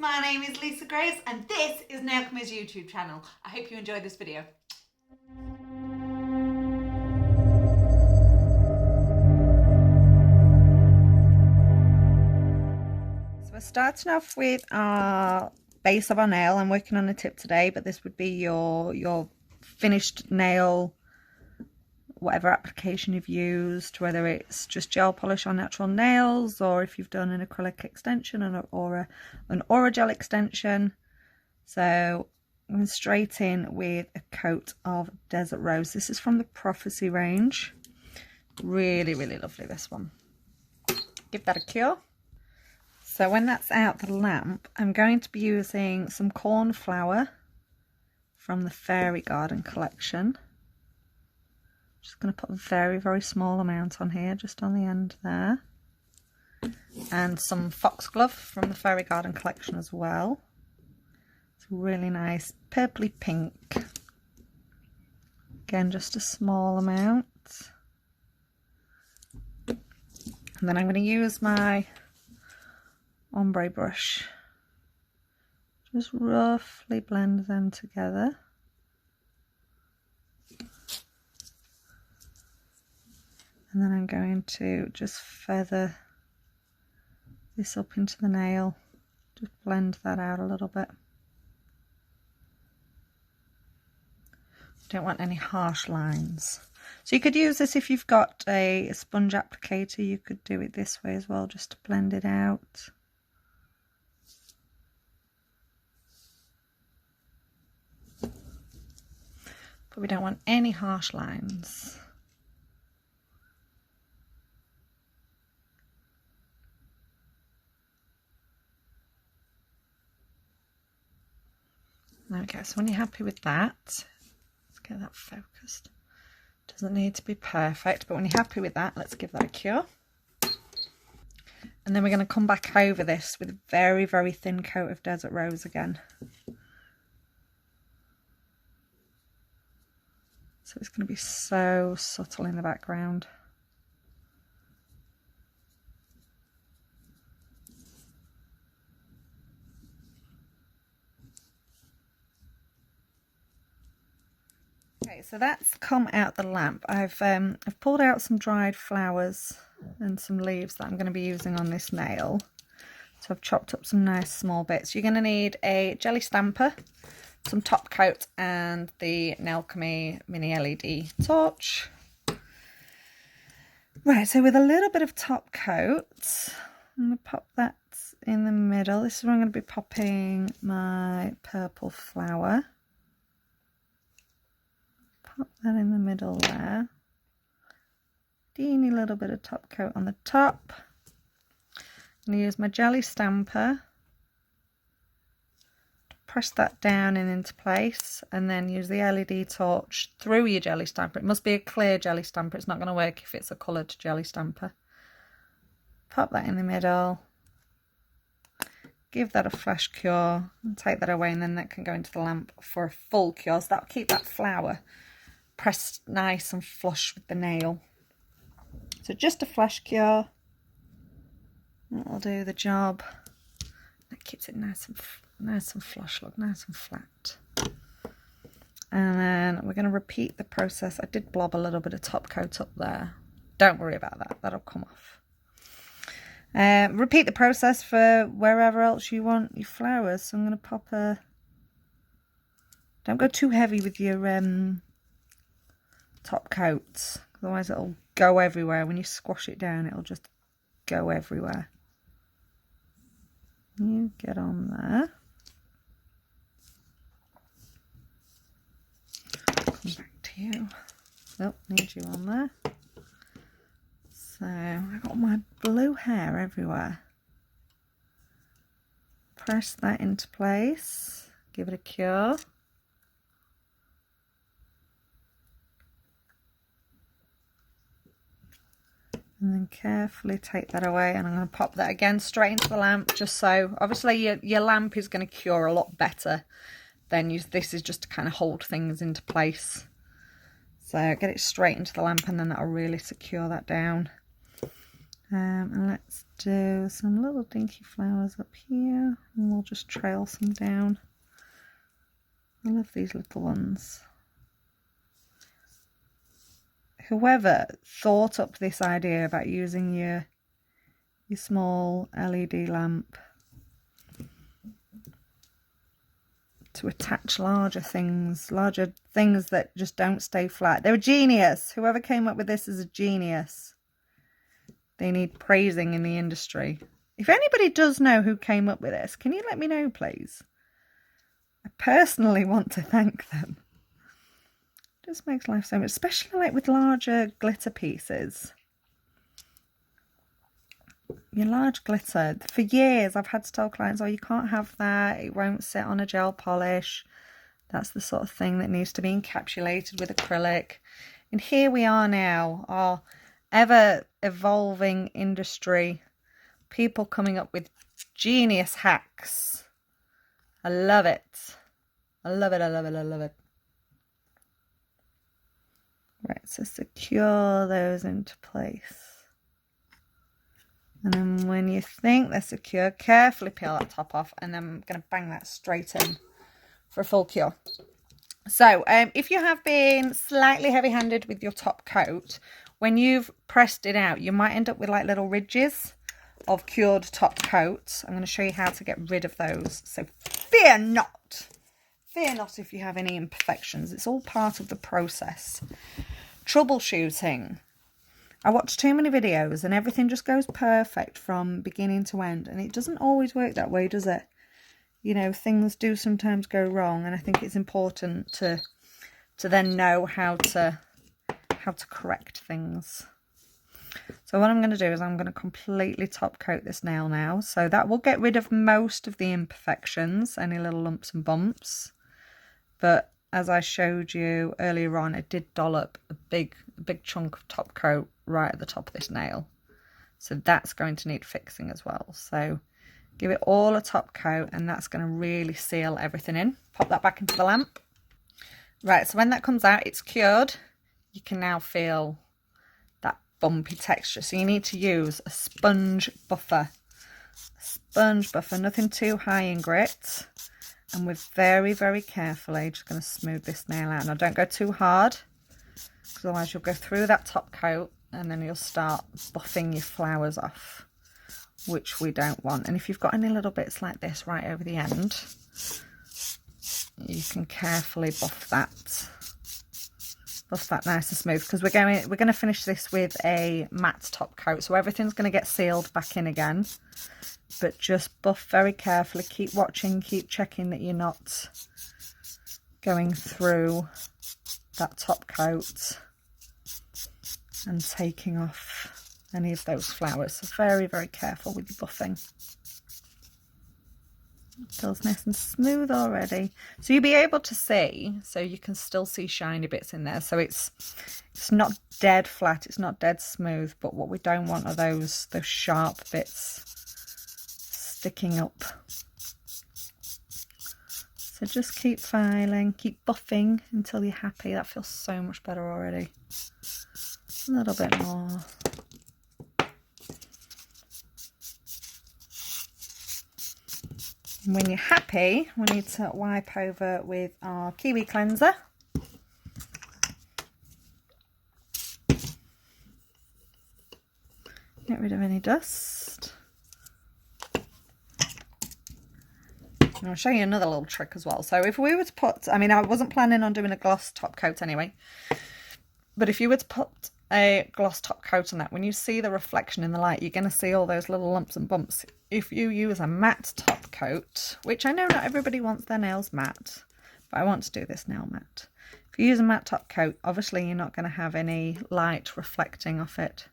my name is Lisa Grace and this is Nailchemy's YouTube channel. I hope you enjoyed this video. So we're starting off with our base of our nail. I'm working on a tip today, but this would be your finished nail, whatever application you've used, whether it's just gel polish on natural nails or if you've done an acrylic extension or an Aura-gel extension. So I'm going straight in with a coat of Desert Rose. This is from the Prophecy range. Really, really lovely, this one. Give that a cure. So when that's out the lamp, I'm going to be using some cornflower from the Fairy Garden collection. Just going to put a very, very small amount on here, just on the end there. And some foxglove from the Fairy Garden collection as well. It's really nice, purpley pink. Again, just a small amount. And then I'm going to use my ombre brush. Just roughly blend them together. And then I'm going to just feather this up into the nail. Just blend that out a little bit. Don't want any harsh lines. So you could use this if you've got a sponge applicator. You could do it this way as well, just to blend it out. But we don't want any harsh lines. There we go. So when you're happy with that, let's get that focused. Doesn't need to be perfect, but when you're happy with that, let's give that a cure. And then we're going to come back over this with a very, very thin coat of Desert Rose again. So it's going to be so subtle in the background. Okay, so that's come out the lamp. I've pulled out some dried flowers and some leaves that I'm going to be using on this nail. So I've chopped up some nice small bits. You're going to need a jelly stamper, some top coat, and the Nailchemy mini LED torch. Right, so with a little bit of top coat, I'm going to pop that in the middle. This is where I'm going to be popping my purple flower. Pop that in the middle there. Teeny little bit of top coat on the top. I'm going to use my jelly stamper to press that down and into place, and then use the LED torch through your jelly stamper. It must be a clear jelly stamper. It's not going to work if it's a coloured jelly stamper. Pop that in the middle. Give that a flash cure and take that away, and then that can go into the lamp for a full cure. So that'll keep that flower pressed nice and flush with the nail. So just a flash cure, that'll do the job. That keeps it nice and flush, look, nice and flat. And then we're going to repeat the process. I did blob a little bit of top coat up there. Don't worry about that, that'll come off. Repeat the process for wherever else you want your flowers. So I'm going to pop a... Don't go too heavy with your top coats, otherwise it'll go everywhere. When you squash it down, it'll just go everywhere. You get on there. Come back to you. Oh, need you on there. So I've got my blue hair everywhere. Press that into place. Give it a cure. And then carefully take that away, and I'm going to pop that again straight into the lamp, just so, obviously your lamp is going to cure a lot better than this is just to kind of hold things into place. So get it straight into the lamp, and then that'll really secure that down. And let's do some little dinky flowers up here, and we'll just trail some down. I love these little ones. Whoever thought up this idea about using your small LED lamp to attach larger things that just don't stay flat. They're a genius. Whoever came up with this is a genius. They need praising in the industry. If anybody does know who came up with this, can you let me know, please? I personally want to thank them. It just makes life so much, especially like with larger glitter pieces. Your large glitter, for years I've had to tell clients, oh, you can't have that, it won't sit on a gel polish. That's the sort of thing that needs to be encapsulated with acrylic. And here we are now, our ever evolving industry, people coming up with genius hacks. I love it. I love it, I love it, I love it. Right, so secure those into place. And then when you think they're secure, carefully peel that top off, and then I'm going to bang that straight in for a full cure. So if you have been slightly heavy-handed with your top coat, when you've pressed it out, you might end up with like little ridges of cured top coat. I'm going to show you how to get rid of those. So fear not. Fear not if you have any imperfections. It's all part of the process. Troubleshooting. I watch too many videos and everything just goes perfect from beginning to end, and it doesn't always work that way, does it? You know, things do sometimes go wrong, and I think it's important to then know how to correct things. So what I'm going to do is I'm going to completely top coat this nail now, so that will get rid of most of the imperfections, any little lumps and bumps. But as I showed you earlier on, I did dollop a big chunk of top coat right at the top of this nail. So that's going to need fixing as well. So give it all a top coat, and that's going to really seal everything in. Pop that back into the lamp. Right, so when that comes out, it's cured. You can now feel that bumpy texture. So you need to use a sponge buffer. Nothing too high in grit. And we're very, very carefully just going to smooth this nail out. Now, don't go too hard, because otherwise you'll go through that top coat and then you'll start buffing your flowers off, which we don't want. And if you've got any little bits like this right over the end, you can carefully buff that nice and smooth, because we're going to finish this with a matte top coat, so everything's going to get sealed back in again. But just buff very carefully, keep watching, keep checking that you're not going through that top coat and taking off any of those flowers. So very, very careful with your buffing. It feels nice and smooth already. So you'll be able to see, so you can still see shiny bits in there. So it's not dead flat, it's not dead smooth, but what we don't want are those sharp bits sticking up. So just keep filing, keep buffing until you're happy. That feels so much better already. A little bit more. And when you're happy, we need to wipe over with our Kiwi cleanser. Get rid of any dust. And I'll show you another little trick as well. So if we were to put, I mean, I wasn't planning on doing a gloss top coat anyway, but if you were to put a gloss top coat on that, when you see the reflection in the light, you're going to see all those little lumps and bumps. If you use a matte top coat, which I know not everybody wants their nails matte, but I want to do this nail matte. If you use a matte top coat, obviously you're not going to have any light reflecting off it.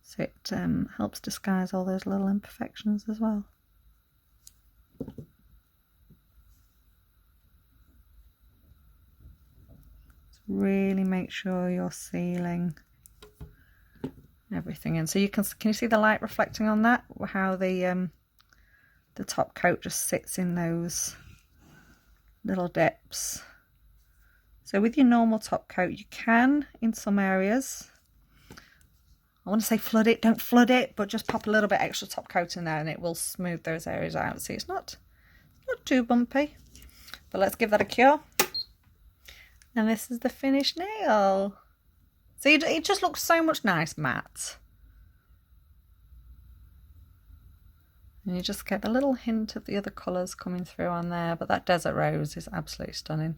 So it helps disguise all those little imperfections as well. Really make sure you're sealing everything in. So you can you see the light reflecting on that? How the top coat just sits in those little dips. So with your normal top coat, you can, in some areas, I want to say flood it, don't flood it, but just pop a little bit extra top coat in there and it will smooth those areas out. See, it's not too bumpy. But let's give that a cure. And this is the finished nail. See, it just looks so much nice matte. And you just get a little hint of the other colours coming through on there. But that desert rose is absolutely stunning.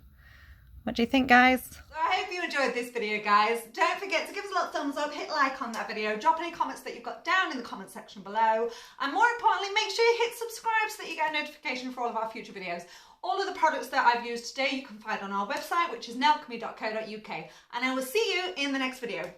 What do you think, guys? So I hope you enjoyed this video, guys. Don't forget to give us a little thumbs up, hit like on that video, drop any comments that you've got down in the comment section below. And more importantly, make sure you hit subscribe so that you get a notification for all of our future videos. All of the products that I've used today you can find on our website, which is nailchemy.co.uk. And I will see you in the next video.